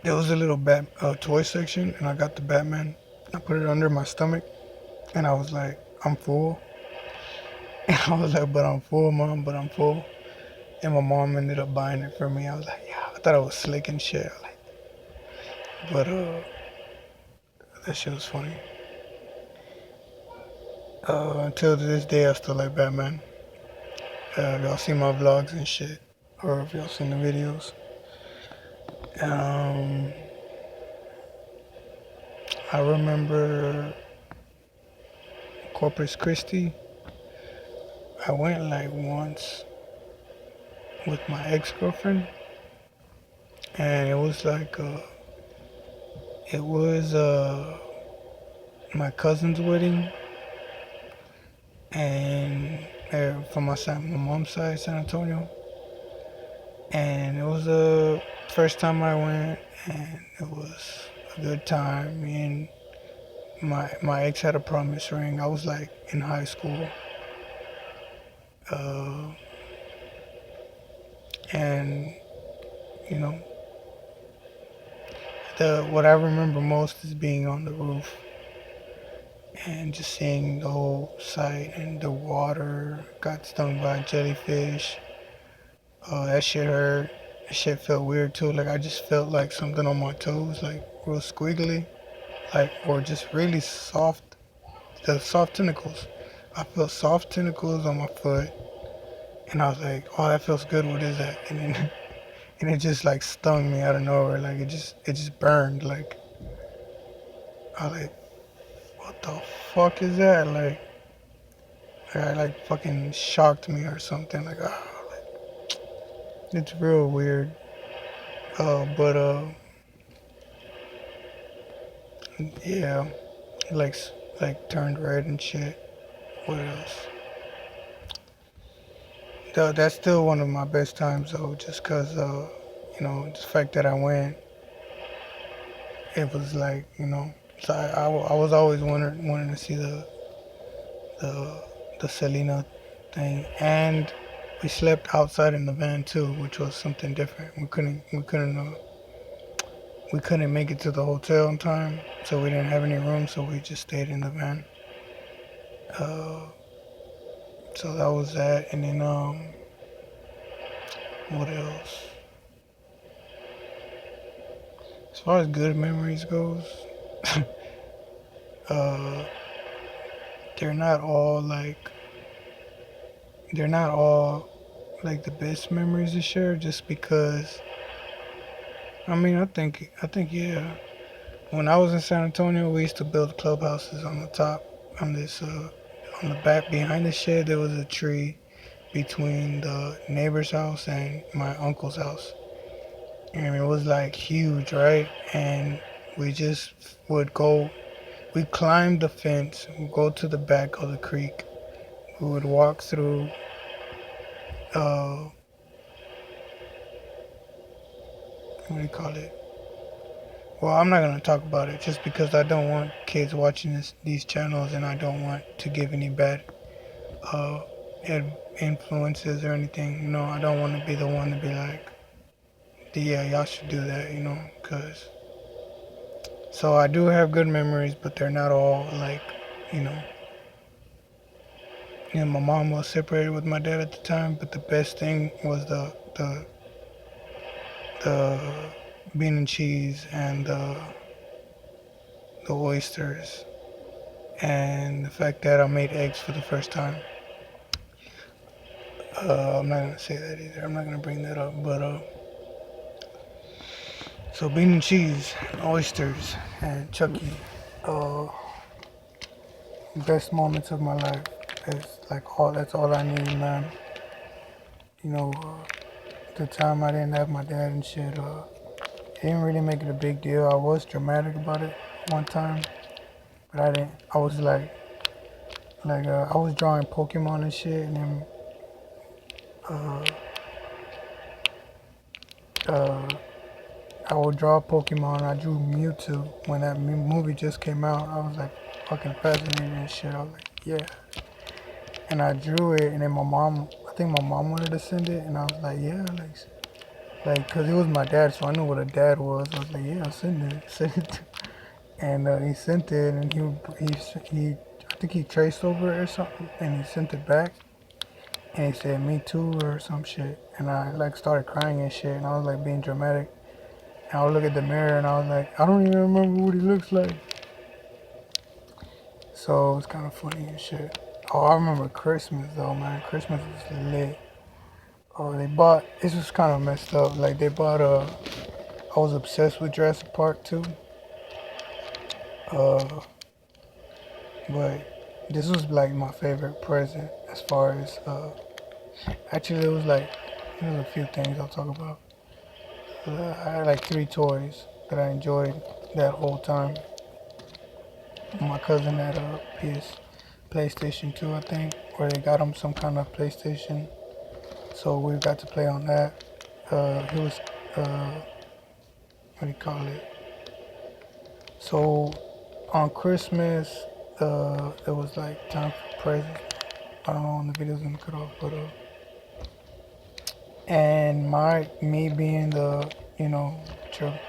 there was a little toy section, and I got the Batman. I put it under my stomach, and I was like, I'm full. And I was like, but I'm full, mom, but I'm full. And my mom ended up buying it for me. I was like, yeah, I thought I was slick and shit. Like, but that shit was funny. Until to this day, I still like Batman. If y'all see my vlogs and shit, or if y'all seen the videos. Um, I remember Corpus Christi. I went like once with my ex-girlfriend, and it was like it was my cousin's wedding, and from my mom's side, San Antonio, and it was the first time I went, and it was a good time. Me and my ex had a promise ring. I was like in high school, uh, and you know, the what I remember most is being on the roof and just seeing the whole site and the water. Got stung by a jellyfish. That shit hurt. That shit felt weird too. Like I just felt like something on my toes, like real squiggly, like or just really soft. The soft tentacles. I felt soft tentacles on my foot, and I was like, "Oh, that feels good. What is that?" And then, and it just like stung me out of nowhere. Like it just burned. Like I was like, "What the fuck is that?" Like I like fucking shocked me or something. Like it's real weird. But yeah, like like turned red and shit. What else? That's still one of my best times though, just cause the fact that I went, it was like so I was always wanting to see the the Selena thing, and we slept outside in the van too, which was something different. We couldn't make it to the hotel in time, so we didn't have any room, so we just stayed in the van. Uh, so that was that, and then what else? As far as good memories goes, uh, they're not all like they're not all like the best memories to share, just because. I mean, I think yeah. When I was in San Antonio, we used to build clubhouses on the top, on this, on the back behind the shed. There was a tree between the neighbor's house and my uncle's house, and it was like huge, right? And we just would go. We climbed the fence, we go to the back of the creek. We would walk through. What do you call it? Well, I'm not gonna talk about it just because I don't want kids watching these channels, and I don't want to give any bad uh, influences or anything. I don't want to be the one to be like, yeah, y'all should do that. Cause so I do have good memories, but they're not all like, you know. My mom was separated with my dad at the time, but the best thing was the bean and cheese and the oysters and the fact that I made eggs for the first time. I'm not gonna say that either. I'm not gonna bring that up. But so bean and cheese, oysters, and Chucky. Uh, Best moments of my life. That's like all. That's all I need, man. You know, the time I didn't have my dad and shit. I didn't really make it a big deal. I was dramatic about it one time, but I didn't. I was like I was drawing Pokemon and shit, and then uh, uh, I would draw Pokemon. I drew Mewtwo when that movie just came out. I was like fucking fascinated and shit. I was like, yeah. And I drew it, and then I think my mom wanted to send it, and I was like, yeah, like, like, cause it was my dad, so I knew what a dad was. I was like, yeah, I'll send it, send it. And he sent it, and he, I think he traced over it or something, and he sent it back, and he said, me too, or some shit. And I like started crying and shit, and I was like being dramatic. And I would look at the mirror, and I was like, I don't even remember what he looks like. So it's kind of funny and shit. Oh, I remember Christmas though, man. Christmas was lit. Oh, they bought. This was kind of messed up. Like they bought a. I was obsessed with Jurassic Park too. Uh, but this was like my favorite present as far as. Actually, it was like. There's a few things I'll talk about. I had like three toys that I enjoyed that whole time. My cousin had a PlayStation 2, I think, where they got him some kind of PlayStation. So we got to play on that. It was, what do you call it? So on Christmas, it was like time for presents. I don't know when the video's gonna cut off, but and me being the you know tra-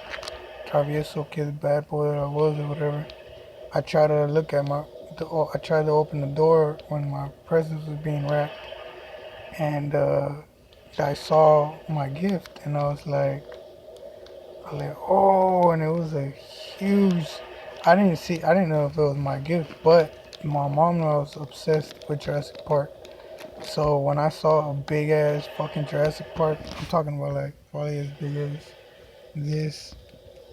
travieso kid, bad boy that I was or whatever, I tried to look at I tried to open the door when my presents was being wrapped, and I saw my gift, and I was like, oh, and it was a huge. I didn't know if it was my gift, but my mom was obsessed with Jurassic Park. So when I saw a big ass fucking Jurassic Park, I'm talking about like probably as big as this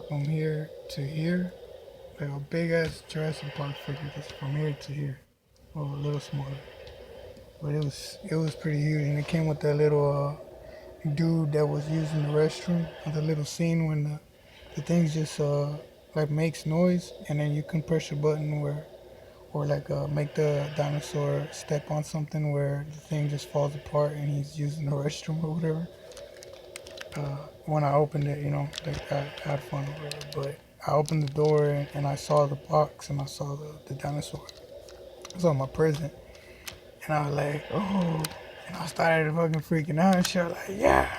from here to here, like a big ass Jurassic Park figure just from here to here, or a little smaller. But it was pretty huge, and it came with that little dude that was using the restroom, the little scene when the thing just like makes noise, and then you can press a button where or like make the dinosaur step on something where the thing just falls apart and he's using the restroom or whatever. When I opened it, like I had fun or whatever. But I opened the door and I saw the box and I saw the dinosaur. I saw my present and I was like, oh, and I started fucking freaking out and shit. Like, yeah,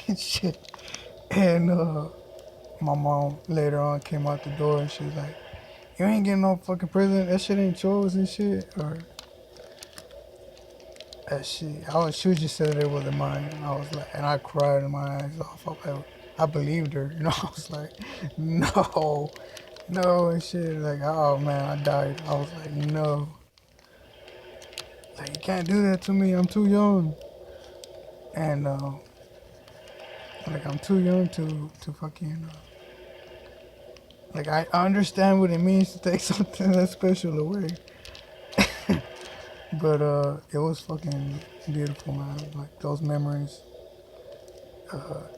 and shit. And my mom later on came out the door and she was like, you ain't getting no fucking present. That shit ain't yours and shit. Or that shit. She was just said it wasn't mine. And I was like, and I cried my eyes off. I believed her. I was like, no, no and shit. Like, oh man, I died. I was like, no. Like, you can't do that to me. I'm too young. And like, I'm too young to fucking. Like, I understand what it means to take something that special away. But it was fucking beautiful, man. Like those memories.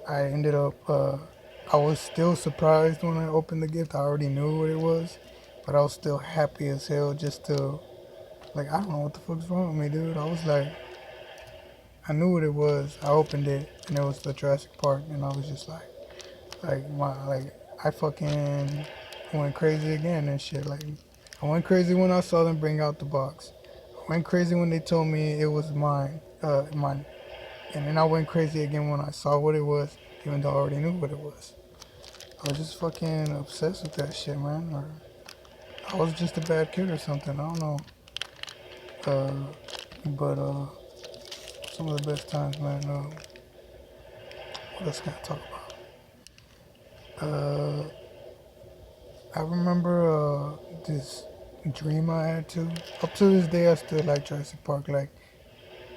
I ended up. I was still surprised when I opened the gift. I already knew what it was, but I was still happy as hell just to. Like, I don't know what the fuck's wrong with me, dude. I was like, I knew what it was. I opened it and it was the Jurassic Park, and I was just like I fucking went crazy again and shit. Like, I went crazy when I saw them bring out the box. I went crazy when they told me it was mine. And then I went crazy again when I saw what it was, even though I already knew what it was. I was just fucking obsessed with that shit, man. Or I was just a bad kid or something. I don't know. Uh, but some of the best times, man. What else can I talk about? I remember this dream I had too. Up to this day, I still like Jurassic Park. Like,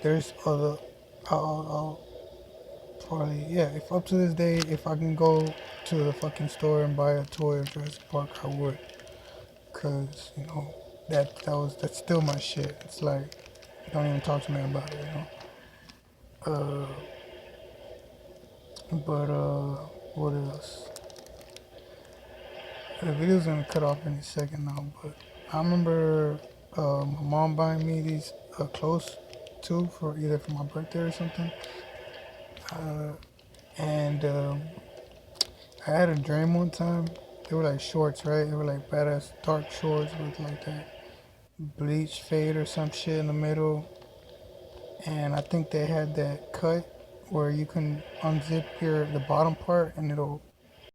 there's other. I'll probably, yeah. If up to this day, if I can go to the fucking store and buy a toy of Jurassic Park, I would. Cause that's still my shit. It's like, don't even talk to me about it. But what else? The video's gonna cut off any second now. But I remember my mom buying me these clothes too for either for my birthday or something. And I had a dream one time. They were like shorts, right? They were like badass dark shorts with like that bleach fade or some shit in the middle. And I think they had that cut where you can unzip your the bottom part and it'll